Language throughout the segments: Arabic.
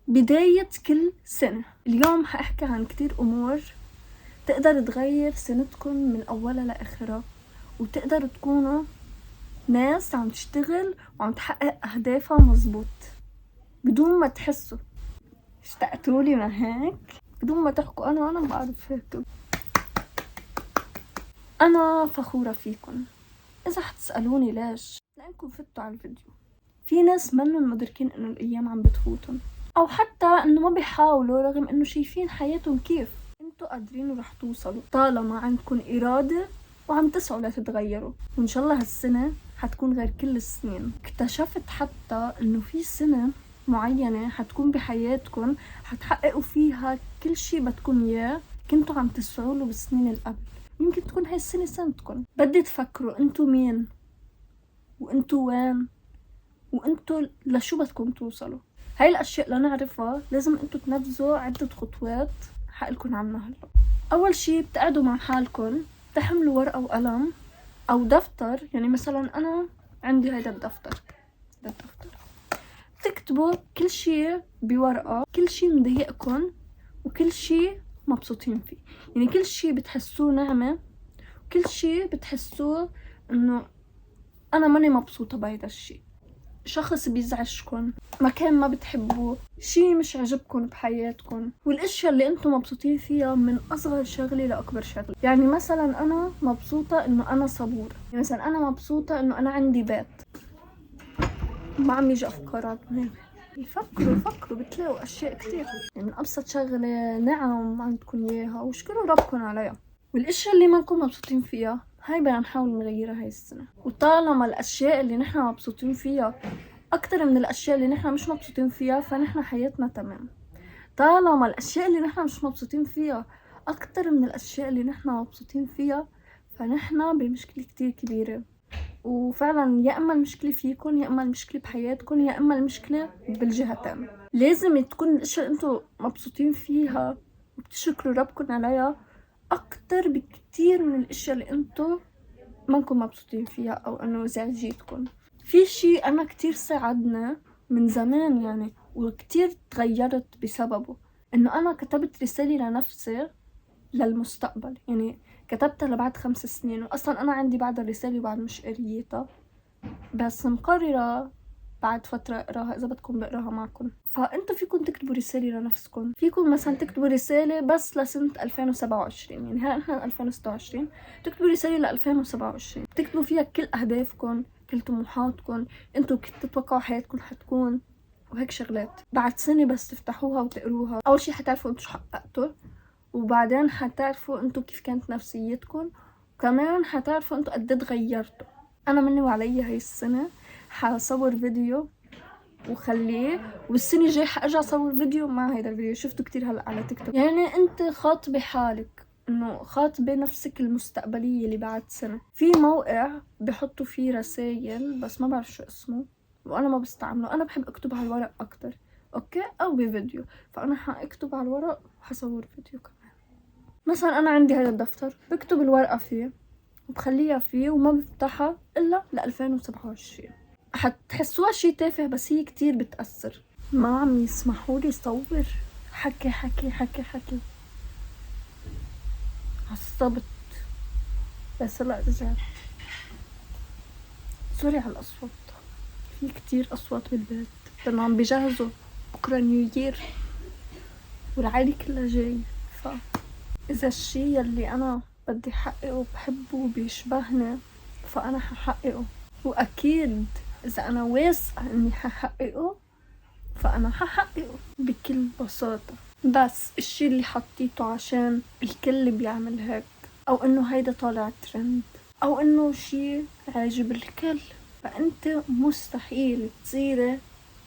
بداية كل سنة. اليوم حأحكي عن كتير أمور تقدر تغير سنتكم من أولها لآخرها، وتقدر تكونوا ناس عم تشتغل وعم تحقق أهدافها مزبوط بدون ما تحسوا. اشتقتولي ما هيك؟ بدون ما تحكوا أنا بعرف هيك. أنا فخورة فيكم. إذا حتسألوني ليش، لأنكم فتوا على الفيديو. في ناس منهم مدركين إنه الأيام عم بتفوتن، أو حتى إنه ما بيحاولوا رغم إنه شايفين حياتهم كيف. انتوا قادرين ورح توصلوا طالما عندكم إرادة وعم تسعوا لتتغيروا، وإن شاء الله هالسنة حتكون غير كل السنين. اكتشفت حتى إنه في سنة معينة حتكون بحياتكم حتحققوا فيها كل شي بدكم إياه كنتوا عم تسعوا له بالسنين اللي قبل. يمكن تكون هاي السنة سنتكم. بدي تفكروا انتوا مين، وانتوا وين، وانتوا لشو بدكم توصلوا. هاي الاشياء لنعرفها لازم انتوا تنفذوا عدة خطوات حقلكن عنها هلا. اول شي بتقعدوا مع حالكن، تحملوا ورقة وقلم او دفتر. يعني مثلا انا عندي هيدا الدفتر، تكتبوا كل شي بورقة، كل شي مضايقكن وكل شي مبسوطين فيه. يعني كل شي بتحسوه نعمة، كل شي بتحسوه انه انا ماني مبسوطة بهيدا الشي. شخص بيزعجكن، مكان ما بتحبوه، شي مش عجبكن بحياتكن، والاشياء اللي انتم مبسوطين فيها من اصغر شغلة لاكبر شغلة. يعني مثلا انا مبسوطة انه انا صبورة، يعني مثلا انا مبسوطة انه انا عندي بيت. ما عم يجي افكار على دماغي. فكروا بتلاقوا اشياء كتير. يعني من ابسط شغلة نعم عندكن اياها واشكروا ربكن عليها. والاشياء اللي ما نكون مبسوطين فيها هاي بدنا نحاول نغيرها هاي السنة. وطالما الاشياء اللي نحن مبسوطين فيها اكتر من الاشياء اللي نحن مش مبسوطين فيها، فنحن حياتنا تمام. طالما الاشياء اللي نحن مش مبسوطين فيها اكتر من الاشياء اللي نحن مبسوطين فيها، فنحن بمشكلة كتير كبيرة. وفعلا يا اما المشكلة فيكن، يا اما المشكلة بحياتكن، يا اما المشكلة بالجهتين. لازم تكون الاشياء اللي انتو مبسوطين فيها وبتشكروا ربكن عليها اكتر بكتير من الاشياء اللي انتو ما نكون مبسوطين فيها او انه زعجيتكن. في شي انا كتير ساعدنا من زمان يعني، وكتير تغيرت بسببه، انه انا كتبت رسالة لنفسي للمستقبل. يعني كتبتها لبعد 5 سنين، واصلا انا عندي بعد الرسالة وبعد مش قريتها، بس مقررة بعد فترة اقراها اذا بدكم بقراها معكم. فانتوا فيكم تكتبوا رسالة لنفسكم. فيكم مثلا تكتبوا رسالة بس لسنة 2027. يعني هلا نحن 2026، تكتبوا رسالة ل 2027 تكتبوا فيها كل اهدافكم، كل طموحاتكم، انتوا كنتوا تتوقعوا حياتكم حتكون، وهيك شغلات. بعد سنة بس تفتحوها وتقروها، اول شي حتعرفوا انتوا شو حققتوا، وبعدين حتعرفوا انتوا كيف كانت نفسيتكم، وكمان حتعرفوا انتوا قد ايه تغيرتوا. انا مني وعلي هاي السنة حصور فيديو وخليه، والسنة الجاي حارجع اصور فيديو مع هيدا الفيديو. شفتوا كتير هلا على تيك توك. يعني انت خاطبي حالك، انه خاطبي نفسك المستقبلية اللي بعد سنة. في موقع بحطوا فيه رسايل بس ما بعرف شو اسمه، وانا ما بستعمله. انا بحب اكتب على الورق اكتر، اوكي، او بفيديو. فانا حاكتب على الورق وحصور فيديو كمان. مثلا انا عندي هذا الدفتر، بكتب الورقة فيه وبخليها فيه وما بفتحها الا ل 2027. حتحسوها شي تافه بس هي كتير بتأثر. ما عم يسمحوا لي صور. حكي عصبت. بس لا رجعت. سوري على الأصوات، في كتير أصوات بالبيت لأنه عم بيجهزوا بكرة نيو يير والعائلة كلها جاي. إذا الشي يلي أنا بدي حققه بحبه وبيشبهني فأنا ححققه. وأكيد إذا أنا واثقة إني ححققه فأنا ححققه بكل بساطة. بس الشي اللي حطيته عشان الكل بيعمل هيك، أو إنه هيدا طالع ترند، أو إنه شي عاجب الكل، فأنت مستحيل تصيري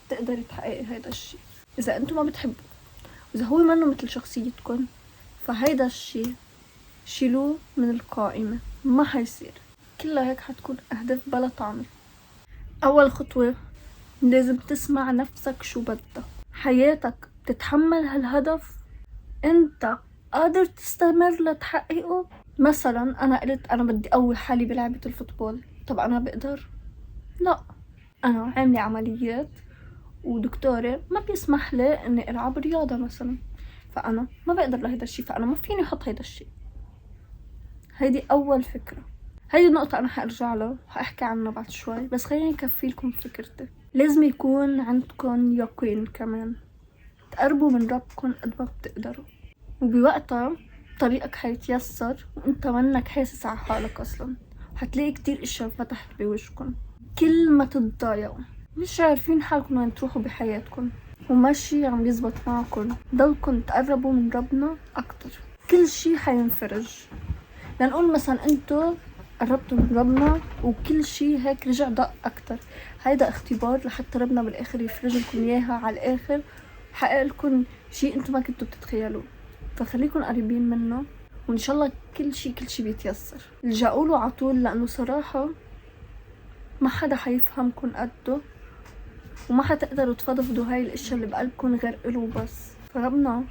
تقدري تحققي هيدا الشي إذا أنتوا ما بتحبوا. إذا هو منه مثل شخصيتكن فهيدا الشي شيلوه من القائمة، ما حيصير. كلها هيك حتكون أهداف بلا طعمة. أول خطوة لازم تسمع نفسك شو بدك. حياتك بتتحمل هالهدف؟ انت قادر تستمر لتحققه؟ مثلا انا قلت انا بدي اقوي حالي بلعبة الفوتبول، طب انا بقدر؟ لا. انا عاملة عمليات ودكتوري ما بيسمح لي اني العب رياضة مثلا، فانا ما بقدر لهيدا الشي، فانا ما فيني احط هيدا الشي. هيدي اول فكرة. هيدي النقطة انا حارجع له وحاحكي عنها بعد شوي، بس خليني اكفي لكم فكرتي. لازم يكون عندكم يقين كمان، تقربوا من ربكم قد ما بتقدروا، وبوقتها طريقك حيتيسر وانت منك حاسس على حالك اصلا، وحتلاقي كتير اشياء فتحت بوجهكم. كل ما تتضايقوا مش عارفين حالكم وين تروحوا بحياتكم وماشي عم يزبط معكم، ضلكم تقربوا من ربنا اكتر، كل شي حينفرج. لنقول مثلا انتو قربتوا من ربنا وكل شي هيك رجع دق اكتر، هيدا اختبار لحتى ربنا بالاخر يفرج لكم اياها على الاخر، حقق لكم شي انتو ما كنتوا بتتخيلوه. فخليكم قريبين منه وان شاء الله كل شي بيتيسر. الجأوا له على طول، لانه صراحه ما حدا حيفهمكم قده، وما حتقدروا تفضفضوا هاي الاشياء اللي بقلبكم غير إله بس. فربنا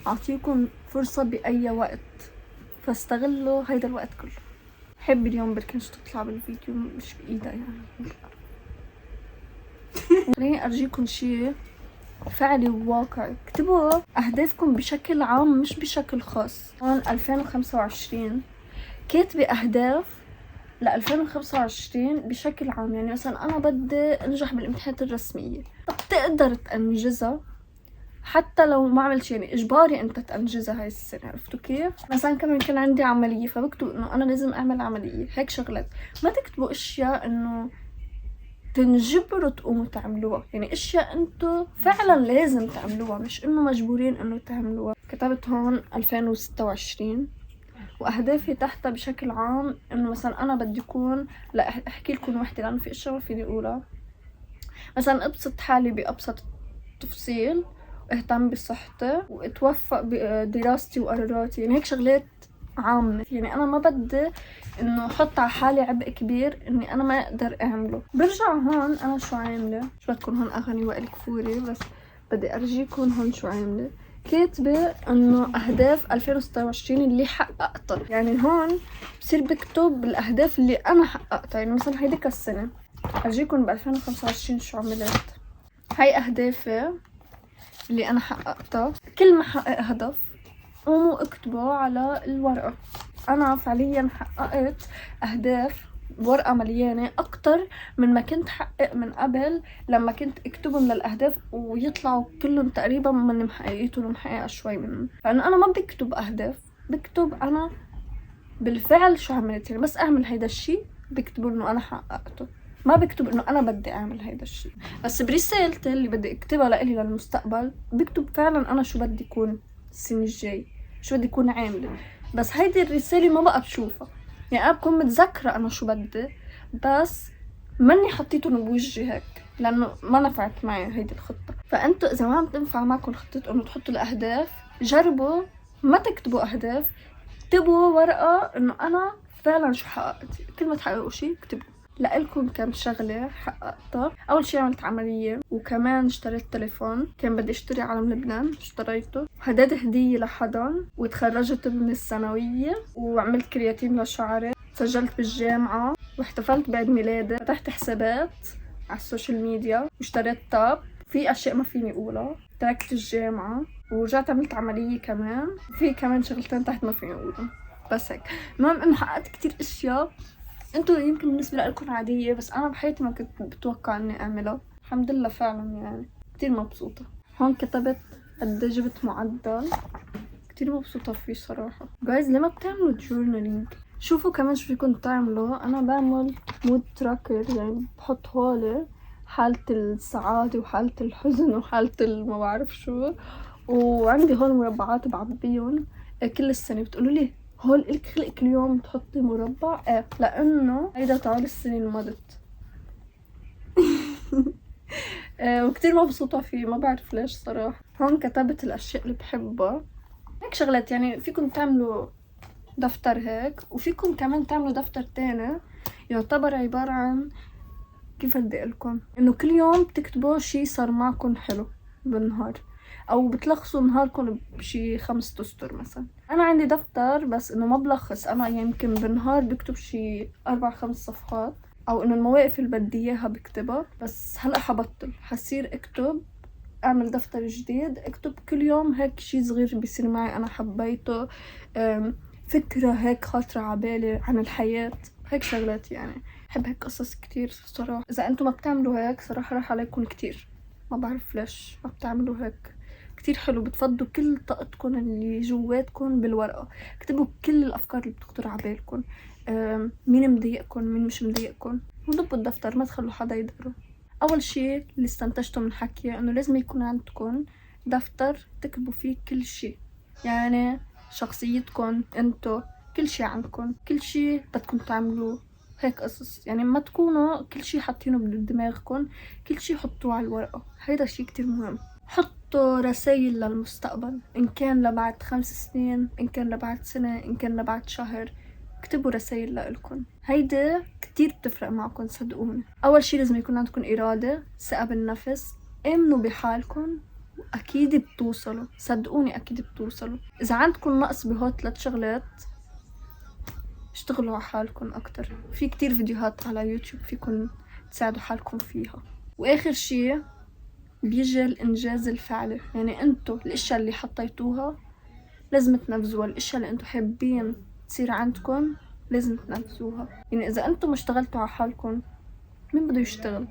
عطيكم فرصه باي وقت، فاستغلوا هيدا الوقت كله. حب اليوم بركنش تطلع بالفيديو مش بايدها يعني. خليني ارجيكم شي فعلي وواقعي. اكتبوا اهدافكم بشكل عام مش بشكل خاص. هون 2025 كاتبة اهداف ل 2025 بشكل عام. يعني مثلا انا بدي انجح بالامتحانات الرسمية، طب تقدر تنجزها حتى لو ما عملت يعني اجباري انت تنجزها هاي السنة. عرفتوا كيف؟ مثلا كمان كان عندي عملية فبكتب انه انا لازم اعمل عملية. هيك شغلات، ما تكتبوا اشياء انه تنجبروا تقوموا تعملوها، يعني اشياء انتو فعلا لازم تعملوها مش انه مجبورين انه تعملوها. كتبت هون 2026 واهدافي تحتها بشكل عام انه مثلا انا بدي اكون، لا احكي لكم وحده لانه في اشياء ما فيني اقولها. مثلا ابسط حالي بابسط التفصيل، واهتم بصحتي، واتوفق بدراستي وقراراتي. يعني هيك شغلات عامة. يعني انا ما بدي انه احط على حالي عبء كبير اني انا ما اقدر اعمله. برجع هون انا شو عاملة، شو بدكم هون اغاني وائل كفوري، بس بدي ارجيكم هون شو عاملة. كاتبة انه اهداف 2026 اللي حققتها. يعني هون بصير بكتب الاهداف اللي انا حققتها. يعني مثلا هيديك السنة ارجيكم ب 2025 شو عملت. هاي اهدافي اللي انا حققتها. كل ما حقق هدف قوموا اكتبوا على الورقة. انا فعليا حققت اهداف بورقة مليانة اكتر من ما كنت حقق من قبل، لما كنت اكتبهم للاهداف ويطلعوا كلهم تقريبا من محققيتهم ومحققة شوي منهم. لانه انا ما بكتب اهداف، بكتب انا بالفعل شو عملت. يعني بس اعمل هيدا الشي بكتب انه انا حققته، ما بكتب انه انا بدي اعمل هيدا الشي. بس برسالتي اللي بدي اكتبها لإلي للمستقبل بكتب فعلا انا شو بدي يكون السنة الجاي، شو بدي يكون عاملة. بس هيدي الرسالة ما بقى بشوفها. يعني انا بكون متذكرة انا شو بدي، بس ماني حطيتهم بوجهي هيك لانه ما نفعت معي هيدي الخطة. فانتوا اذا ما عم تنفع معكم خطة انه تحطوا الاهداف، جربوا ما تكتبوا اهداف، اكتبوا ورقة انه انا فعلا شو حققت. كل ما تحققوا شي اكتبوا. لإلكم كم شغلة حققتها. أول شي عملت عملية، وكمان اشتريت تليفون. كان بدي اشتري علم لبنان، اشتريته. هديت هدية لحدا، وتخرجت من الثانوية، وعملت كرياتين لشعري. سجلت بالجامعة، واحتفلت بعيد ميلادي. فتحت حسابات على السوشيال ميديا، واشتريت تاب. في أشياء ما فيني أقولها. تركت الجامعة ورجعت عملت عملية كمان. في كمان شغلتين تحت ما فيني أقولهم. بس هيك. المهم إنه حققت كتير أشياء انتوا يمكن بالنسبة لكم عادية، بس انا بحياتي ما كنت بتوقع اني اعملها. الحمد لله فعلا يعني كتير مبسوطة. هون كتبت قد جبت معدل، كتير مبسوطة فيه صراحة. جايز ليه ما بتعملوا جورنالينج؟ شوفوا كمان شو فيكم تعملوا. انا بعمل مود تراكر، يعني بحط هولي حالة السعادة وحالة الحزن وحالة ما بعرف شو، وعندي هول مربعات بعبيهم كل السنة. بتقولوا لي هول إلك خلق كل يوم تحطي مربع؟ ايه، لانه هيدا تعال السنة اللي مضت. وكتير مبسوطة فيه، ما بعرف ليش صراحة. هون كتبت الاشياء اللي بحبها. هيك شغلات. يعني فيكم تعملوا دفتر هيك، وفيكم كمان تعملوا دفتر تاني يعتبر عبارة عن، كيف بدي اقولكم، انه كل يوم بتكتبوا شي صار معكم حلو بالنهار، او بتلخصوا نهاركم بشي 5 اسطر مثلا. انا عندي دفتر بس انه ما بلخص. انا يمكن بالنهار بكتب شي 4-5 صفحات، او انه المواقف اللي بدي اياها بكتبها، بس هلا حبطل، حصير اكتب، اعمل دفتر جديد اكتب كل يوم هيك شي صغير بيصير معي انا حبيته، فكرة هيك خاطرة عبالي عن الحياة، هيك شغلات يعني. بحب هيك قصص كتير صراحة. اذا انتم ما بتعملوا هيك صراحة راح عليكم كتير، ما بعرف ليش ما بتعملوا هيك. كتير حلو، بتفضوا كل طاقتكم اللي جواتكم بالورقة، اكتبوا كل الافكار اللي بتخطر عبالكم، مين مضايقكم مين مش مضايقكم، وضبوا الدفتر ما تخلوا حدا يدقره. اول شي اللي استنتجته من حكي انه لازم يكون عندكم دفتر تكتبوا فيه كل شي، يعني شخصيتكم انتو، كل شي عنكم، كل شي بدكم تعملوه، هيك قصص يعني. ما تكونوا كل شي حاطينه بدماغكم، كل شي حطوه على الورقة، هيدا شي كتير مهم. حطوا رسائل للمستقبل، ان كان لبعد 5 سنين، ان كان لبعد سنة، ان كان لبعد شهر، اكتبوا رسائل لإلكن، هيدا كتير بتفرق معكم صدقوني. اول شي لازم يكون عندكم ارادة، ثقة بالنفس، امنوا بحالكم، اكيد بتوصلوا، صدقوني اكيد بتوصلوا. اذا عندكم نقص بهول 3 شغلات اشتغلوا على حالكم اكتر، في كتير فيديوهات على يوتيوب فيكم تساعدوا حالكم فيها. واخر شي بيجي الانجاز الفعلي، يعني انتو الاشياء اللي حطيتوها لازم تنفذوها، الاشياء اللي انتو حابين تصير عندكم لازم تنفذوها. يعني اذا انتم ما اشتغلتوا على حالكم مين بده يشتغل؟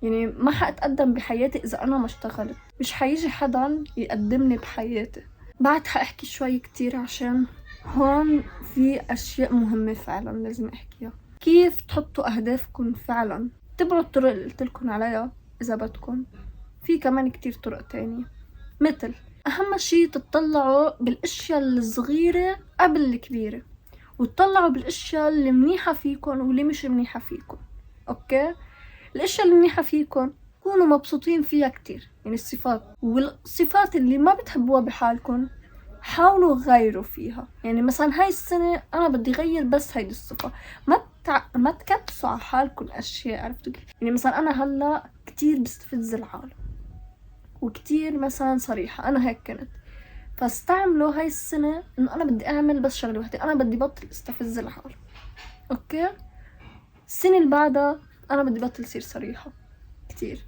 يعني ما حاتقدم بحياتي اذا انا ما اشتغلت، مش حيجي حدا يقدمني بحياتي. بعد حاحكي شوي كتير عشان هون في اشياء مهمة فعلا لازم احكيها. كيف تحطوا اهدافكم فعلا، تبعوا الطرق اللي قلتلكن عليها اذا بدكن، في كمان كتير طرق تانية. مثل اهم شي تطلعوا بالاشياء الصغيرة قبل الكبيرة، وتطلعوا بالاشياء اللي منيحة فيكن واللي مش منيحة فيكن. اوكي، الاشياء اللي منيحة فيكن كونوا مبسوطين فيها كتير، يعني الصفات، والصفات اللي ما بتحبوها بحالكن حاولوا غيروا فيها. يعني مثلا هاي السنة انا بدي غير بس هاي الصفة، ما تكبسوا على حالكم اشياء، عرفتوا كيف؟ يعني مثلا انا هلا كتير بستفز العالم وكتير مثلا صريحة، انا هيك كنت، فاستعملوا هاي السنة انه انا بدي اعمل بس شغلة وحدة، انا بدي بطل استفز العالم. اوكي، السنة اللي بعدها انا بدي بطل صير صريحة كتير.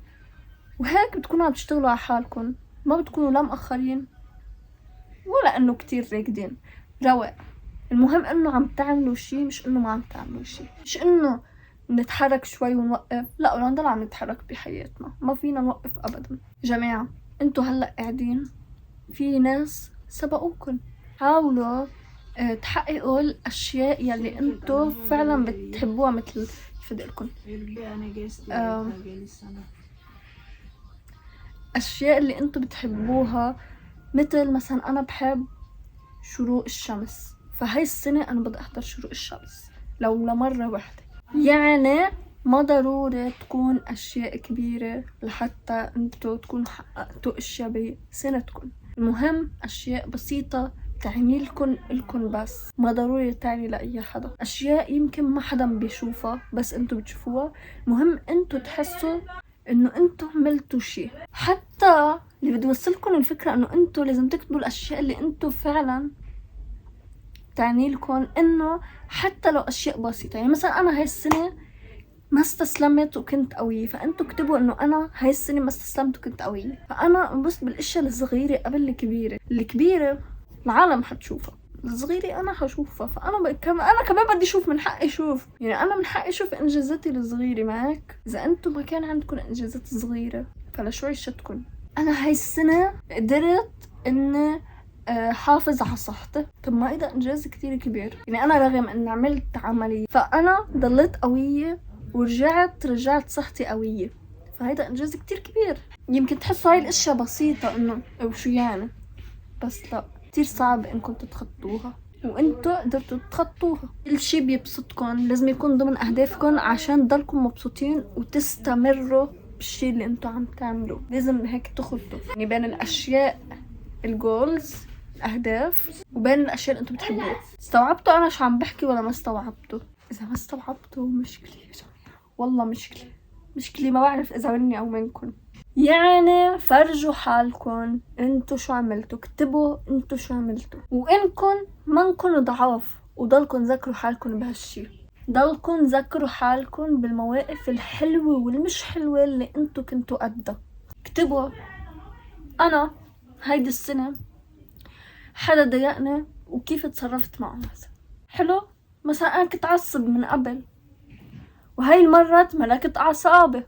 وهيك بتكونوا عم تشتغلوا على حالكم، ما بتكونوا لا مأخرين ولا انه كتير راكدين، رواق. المهم انه عم تعملوا شي، مش انه ما عم تعملوا شي، مش انه نتحرك شوي ونوقف، لا ولا نضل عم نتحرك بحياتنا، ما فينا نوقف ابدا. جماعة انتوا هلا قاعدين، في ناس سبقوكن، حاولوا تحققوا الاشياء يلي انتو فعلا بتحبوها، مثل كيف بدي اقولكن، اشياء اللي انتو بتحبوها. مثل مثلا انا بحب شروق الشمس، فهاي السنة انا بدي احضر شروق الشمس لو لمرة واحدة. يعني ما ضروري تكون اشياء كبيرة لحتى انتو تكونوا حققتوا اشياء بسنتكم، المهم اشياء بسيطة تعني لكم بس، ما ضروري تعني لأي حدا، اشياء يمكن ما حدا بيشوفها بس انتو بتشوفوها. المهم انتو تحسوا انه انتو عملتوا شي. حتى اللي بدي اوصلكم الفكرة انه انتو لازم تكتبوا الاشياء اللي انتو فعلا تعني لكم، انه حتى لو اشياء بسيطة. يعني مثلا انا هاي السنة ما استسلمت وكنت قوية، فانتوا اكتبوا انه انا هاي السنة ما استسلمت وكنت قوية، فانا انبسط بالاشياء الصغيرة قبل الكبيرة. الكبيرة العالم حتشوفها، الصغيرة انا حشوفها، فانا انا كمان بدي اشوف، من حقي اشوف، يعني انا من حقي اشوف انجازاتي الصغيرة معك. اذا انتوا ما كان عندكم انجازات صغيرة فلا شو عيشتكم. انا هاي السنة قدرت اني حافظ على صحتي، طب ما إذا انجاز كتير كبير. يعني انا رغم اني عملت عملية فانا ضليت قوية رجعت صحتي قوية، فهيدا انجاز كتير كبير. يمكن تحسوا هاي الاشياء بسيطة انه وشو يعني، بس لا، كتير صعب انكم تتخطوها، وانتوا قدرتوا تتخطوها. كل شي بيبسطكم لازم يكون ضمن اهدافكم عشان تضلكم مبسوطين وتستمروا بالشي اللي انتوا عم تعملوه. لازم هيك تخلطوا يعني بين الاشياء، الجولز، الاهداف، وبين الاشياء اللي انتوا بتحبوها. استوعبتوا انا شو عم بحكي ولا ما استوعبتوا؟ اذا ما استوعبتوا مشكلة يا جماعة، والله مشكلة ما بعرف اذا مني او منكم. يعني فرجوا حالكم انتوا شو عملتوا، اكتبوا انتوا شو عملتوا، وانكم ما نكونوا ضعاف وضلكم ذكروا حالكم بهالشي. ضلكن ذكروا حالكن بالمواقف الحلوة والمش حلوة اللي انتو كنتوا قدها. اكتبوا انا هيدي السنة حدا ضايقني وكيف اتصرفت معه مثلا. حلو، مثلا انا كنت عصب من قبل وهاي المرة ملكت اعصابي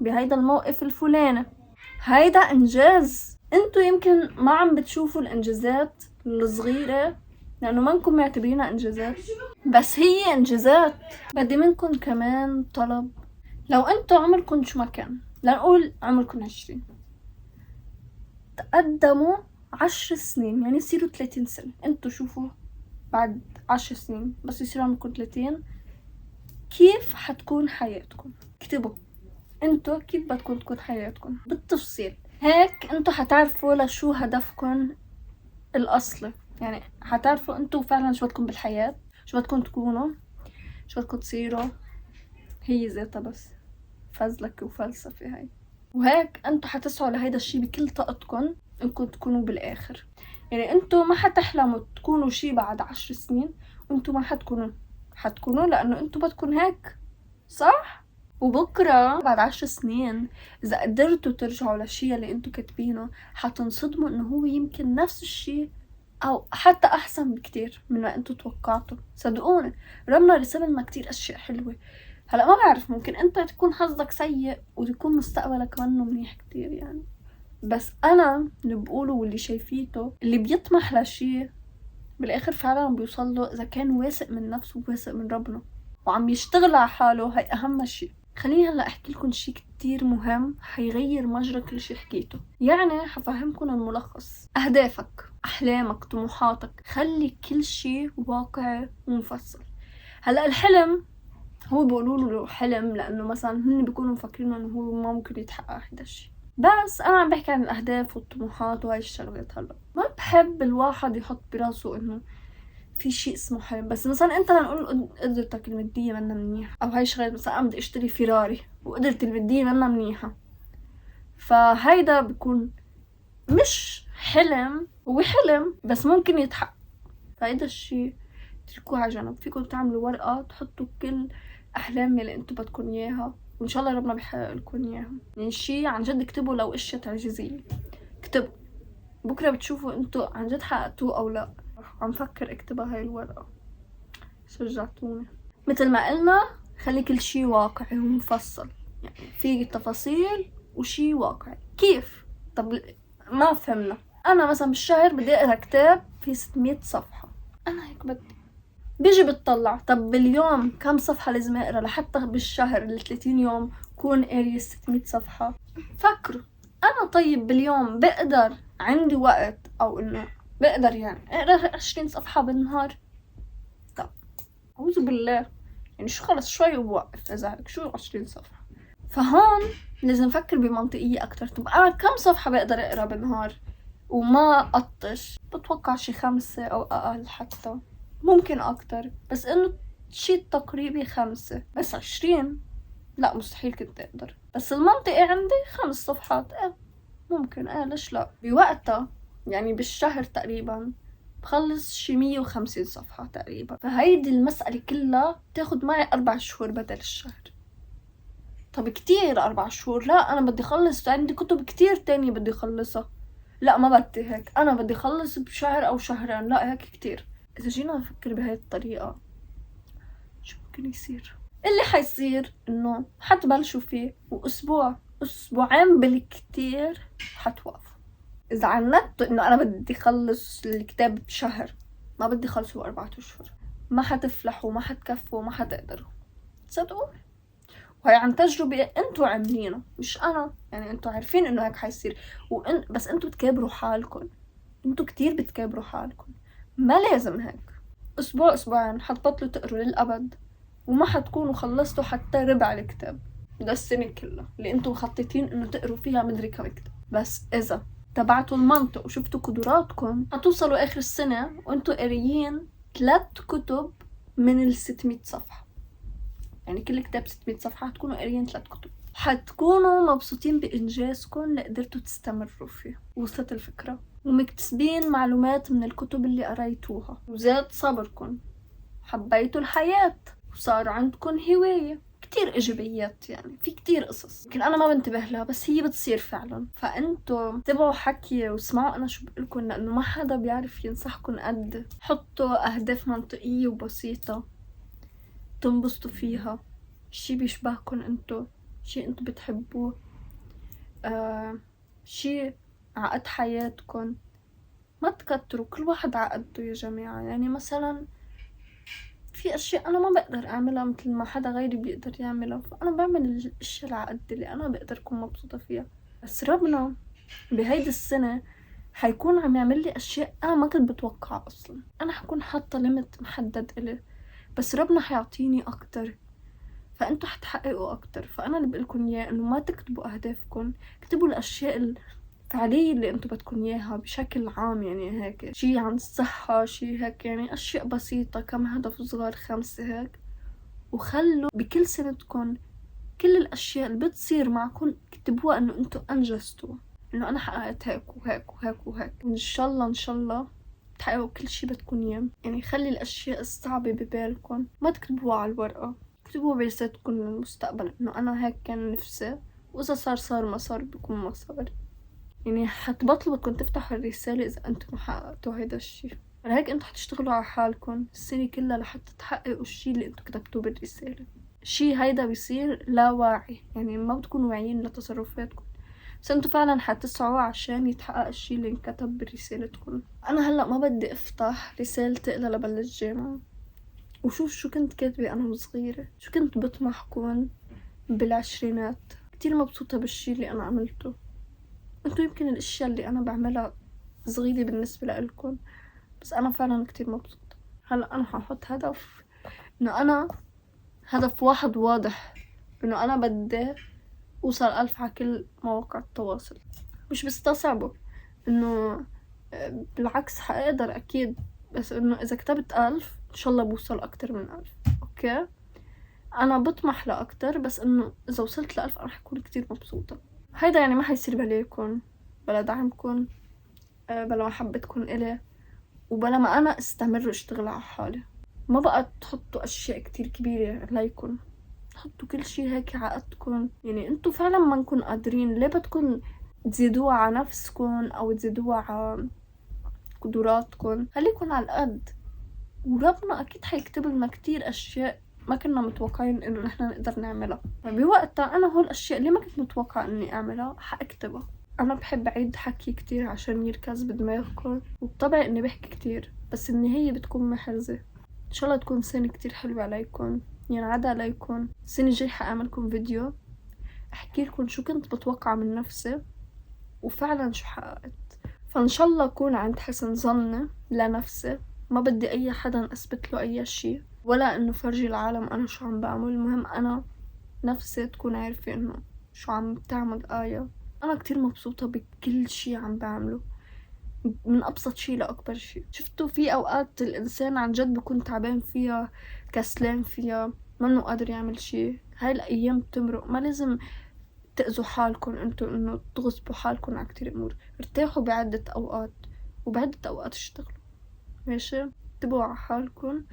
بهيدا الموقف الفلاني. هيدا انجاز. انتو يمكن ما عم بتشوفوا الانجازات الصغيرة لانه ما انكم معتبرينها انجازات، بس هي انجازات. بدي منكم كمان طلب. لو انتو عمركم شو ما كان، لنقول عمركم 20، تقدموا 10 سنين، يعني يصيروا 30 سنة. انتو شوفوا بعد 10 سنين بس يصيروا عمركم 30 كيف حتكون حياتكم. اكتبوا انتو كيف بدكم تكون حياتكم بالتفصيل. هيك انتو حتعرفوا لشو هدفكم الاصلي، يعني حتعرفوا انتو فعلا شو بدكم بالحياة، شو بدكم تكونوا، شو بدكم تصيروا. هي ذاتها بس فزلكة وفلسفة هاي. وهيك انتو حتسعوا لهيدا الشي بكل طاقتكم انكم تكونوا بالاخر. يعني انتو ما حتحلموا تكونوا شي بعد 10 سنين، وانتو ما حتكونوا لانه انتو بدكم هيك، صح؟ وبكرة بعد 10 سنين اذا قدرتوا ترجعوا للشي اللي انتو كاتبينه حتنصدموا انه هو يمكن نفس الشي او حتى احسن بكتير من ما انتو توقعتوا. صدقوني ربنا رسم لنا كتير اشياء حلوة. هلا ما بعرف، ممكن انت تكون حظك سيء وتكون مستقبلك منه منيح كتير يعني، بس انا اللي بقوله واللي شايفيته اللي بيطمح لشي بالاخر فعلا بيوصل له اذا كان واثق من نفسه وواثق من ربنا وعم يشتغل على حاله. هاي اهم شيء. خليني هلا احكي لكم شيء كتير مهم حيغير مجرى كل شيء حكيته. يعني حفهمكم الملخص. اهدافك، احلامك، طموحاتك، خلي كل شيء واقعي ومفصل. هلا الحلم هو بيقولوا له حلم لانه مثلا هن بيكونوا مفكرين انه هو ما ممكن يتحقق هذا الشيء، بس انا عم بحكي عن الاهداف والطموحات وهاي الشغلات. هلا ما بحب الواحد يحط براسه انه في شيء اسمه حلم. بس مثلا انت لنقول قدرتك الماديه منا منيحه او هاي شغلات، مثلا انا بدي اشتري فيراري وقدرتي الماديه منا منيحه، فهيدا بيكون مش حلم، هو حلم بس ممكن يتحقق. فهيدا الشيء اتركوه على جنب. فيكم تعملوا ورقه تحطوا كل احلام اللي انتم بدكم اياها وان شاء الله ربنا بيحقق لكم اياها. يعني شيء عن جد اكتبوا لو اشياء تعجيزيه، اكتبوا بكره بتشوفوا انتم عن جد حققتوه او لا. عم فكر اكتبها هاي الورقه، شجعتوني. مثل ما قلنا خلي كل شيء واقعي ومفصل، يعني في تفاصيل وشيء واقعي. كيف؟ طب ما فهمنا. انا مثلا بالشهر بدي اقرا كتاب في 600 صفحه، انا هيك بدي. بيجي بتطلع طب باليوم كم صفحة لازم اقرا لحتى بالشهر ال 30 يوم كون قارية 600 صفحة. فكروا انا طيب باليوم بقدر عندي وقت او انه بقدر يعني اقرا 20 صفحة بالنهار؟ طب اعوذ بالله، يعني شو خلص شوي وبوقف اذا هيك شو 20 صفحة. فهون لازم نفكر بمنطقية اكتر. طب انا كم صفحة بقدر اقرا بالنهار وما اطش؟ بتوقع شي 5 او اقل، حتى ممكن اكتر، بس انه شي تقريبي 5. بس 20 لا مستحيل كنت اقدر. بس المنطقي عندي 5 صفحات ممكن ليش لا. بوقتها يعني بالشهر تقريبا بخلص شي 150 صفحة تقريبا. فهيدي المسألة كلها تاخد معي 4 شهور بدل الشهر. طب كتير 4 شهور، لا انا بدي خلص، عندي كتب كتير تانية بدي خلصها. لا ما بدي هيك، انا بدي خلص بشهر او شهرين، لا هيك كتير. اذا جينا نفكر بهاي الطريقة شو ممكن يصير؟ اللي حيصير انه حتبلشوا فيه واسبوع اسبوعين بالكتير حتوقفوا. اذا عنتوا انه انا بدي خلص الكتاب بشهر، ما بدي خلصه 4 اشهر، ما حتفلحوا، ما حتكفوا، ما حتقدروا. تصدقوا؟ وهي عن تجربة انتوا عاملينها مش انا، يعني انتوا عارفين انه هيك حيصير بس انتوا بتكابروا حالكم. انتوا كتير بتكابروا حالكم. ما لازم هيك. اسبوع اسبوعين حتبطلوا تقروا للابد وما حتكونوا خلصتوا حتى ربع الكتاب ده السنة كلها اللي انتوا مخططين انه تقروا فيها مدري كم كتاب. بس اذا تبعتوا المنطق وشفتوا قدراتكم حتوصلوا اخر السنة وانتوا قاريين 3 كتب من 600 صفحة. يعني كل كتاب 600 صفحة هتكونوا قاريين 3 كتب. حتكونوا مبسوطين بإنجازكم اللي قدرتوا تستمروا فيه. وصلت الفكرة؟ ومكتسبين معلومات من الكتب اللي قريتوها وزاد صبركم. حبيتوا الحياة وصار عندكم هواية. كتير إيجابيات، يعني في كتير قصص لكن أنا ما بنتبه لها، بس هي بتصير فعلا. فأنتوا تبعوا حكي واسمعوا أنا شو بقولكن، لأنه ما حدا بيعرف ينصحكن قد. حطوا أهداف منطقية وبسيطة تنبسطوا فيها، شي بيشبهكن انتو، شي انتو بتحبوه، شي عقد حياتكن. ما تكتروا، كل واحد عقدته يا جماعة. يعني مثلا في اشياء انا ما بقدر اعملها مثل ما حدا غيري بيقدر يعملها، فانا بعمل الاشياء العقد اللي انا بقدر اكون مبسوطة فيها. بس ربنا بهيدي السنة حيكون عم يعمل لي اشياء انا ما كنت بتوقعها اصلا. انا حكون حاطة ليميت محدد الي، بس ربنا حيعطيني اكتر، فانتوا حتحققوا اكتر. فانا اللي بقولكم اياه انه ما تكتبوا اهدافكم، اكتبوا الاشياء الفعلية اللي انتوا بدكم اياها بشكل عام. يعني هيك شي عن الصحة، شي هيك يعني اشياء بسيطة، كم هدف صغار 5 هيك. وخلوا بكل سنتكم كل الاشياء اللي بتصير معكم اكتبوها انه انتوا انجزتوا، انه انا حققت هيك وهيك وهيك وهيك. ان شاء الله ان شاء الله تحققوا كل شي بدكم اياه. يعني خلي الاشياء الصعبة ببالكم ما تكتبوها على الورقة، اكتبوا برسالتكم للمستقبل انه انا هيك كان نفسي، واذا صار ما صار بكون ما صار. يعني حتبطلوا بدكم تفتحوا الرسالة اذا انتم ما حققتوا هيدا الشي. فلهيك انتم حتشتغلوا على حالكم السنة كلها لحتى تحققوا الشي اللي انتم كتبتوه بالرسالة. الشي هيدا بيصير لا واعي، يعني ما بتكونوا واعيين لتصرفاتكم، بس انتوا فعلا حتسعوا عشان يتحقق الشي اللي انكتب برسالتكم. انا هلا ما بدي افتح رسالتي الا لبلش جامعة وشوف شو كنت كاتبة أنا وصغيرة، شو كنت بطمح كون بالعشرينات. كتير مبسوطة بالشي اللي أنا عملته. انتو يمكن الأشياء اللي أنا بعملها صغيرة بالنسبة لإلكم، بس أنا فعلا كتير مبسوطة. هلأ أنا ححط هدف، إنه أنا هدف واحد واضح، إنه أنا بدي أوصل 1000 على كل مواقع التواصل. مش بستصعبه، إنه بالعكس حقدر أكيد، بس إنه إذا كتبت 1000 إن شاء الله بوصل أكتر من 1000. أوكي، انا بطمح لاكتر، بس انه اذا وصلت ل1000 انا حكون كتير مبسوطة. هيدا يعني ما حيصير بلاكن بلا دعمكن، بلا محبتكن الي، وبلا ما انا استمر اشتغل على حالي. ما بقى تحطوا اشياء كتير كبيرة عليكن، حطوا كل شي هيك عقدكن. يعني انتو فعلا ما نكون قادرين، ليه بدكن تزيدوها على نفسكن او تزيدوها على قدراتكن؟ خليكن على القد، وربنا اكيد حيكتب لنا كتير اشياء ما كنا متوقعين انه نحن نقدر نعملها. فبوقتها انا هول الاشياء اللي ما كنت متوقعة اني اعملها حاكتبها. انا بحب اعيد حكي كتير عشان يركز بدماغكم، وبطبعي اني بحكي كتير، بس النهاية بتكون محرزة. ان شاء الله تكون سنة كتير حلوة عليكم، ينعاد عليكم. السنة الجاي حاعملكم فيديو احكي لكم شو كنت بتوقع من نفسي وفعلا شو حققت. فان شاء الله اكون عند حسن ظني لنفسي. ما بدي اي حدا اثبت له اي شيء، ولا انه فرجي العالم انا شو عم بعمل. المهم انا نفسي تكون عارفة انه شو عم بتعمل آية. انا كتير مبسوطة بكل شي عم بعمله، من ابسط شي لاكبر شي. شفتوا في اوقات الانسان عن جد بكون تعبان فيها، كسلان فيها، منه قادر يعمل شي. هاي الايام بتمرق، ما لازم تأذوا حالكم انتو انه تغصبوا حالكم على كتير امور. ارتاحوا بعدة اوقات، وبعدة اوقات اشتغلوا. ماشي، انتبهوا على حالكم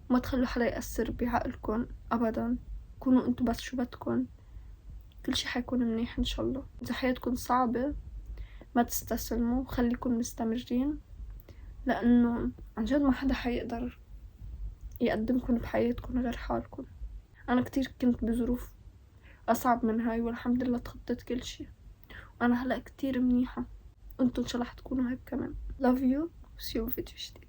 وما تخلوا حدا يأثر بعقلكم ابدا. كونوا انتو بس شو بدكن، كل شي حيكون منيح ان شاء الله. اذا حياتكم صعبة ما تستسلموا، خليكم مستمرين، لانه عن جد ما حدا حيقدر يقدمكم بحياتكم غير حالكم. انا كتير كنت بظروف اصعب من هاي والحمد لله تخطيت كل شي، وانا هلا كتير منيحة. انتو ان شاء الله حتكونوا هيك كمان. love you، see you في فيديو جديد.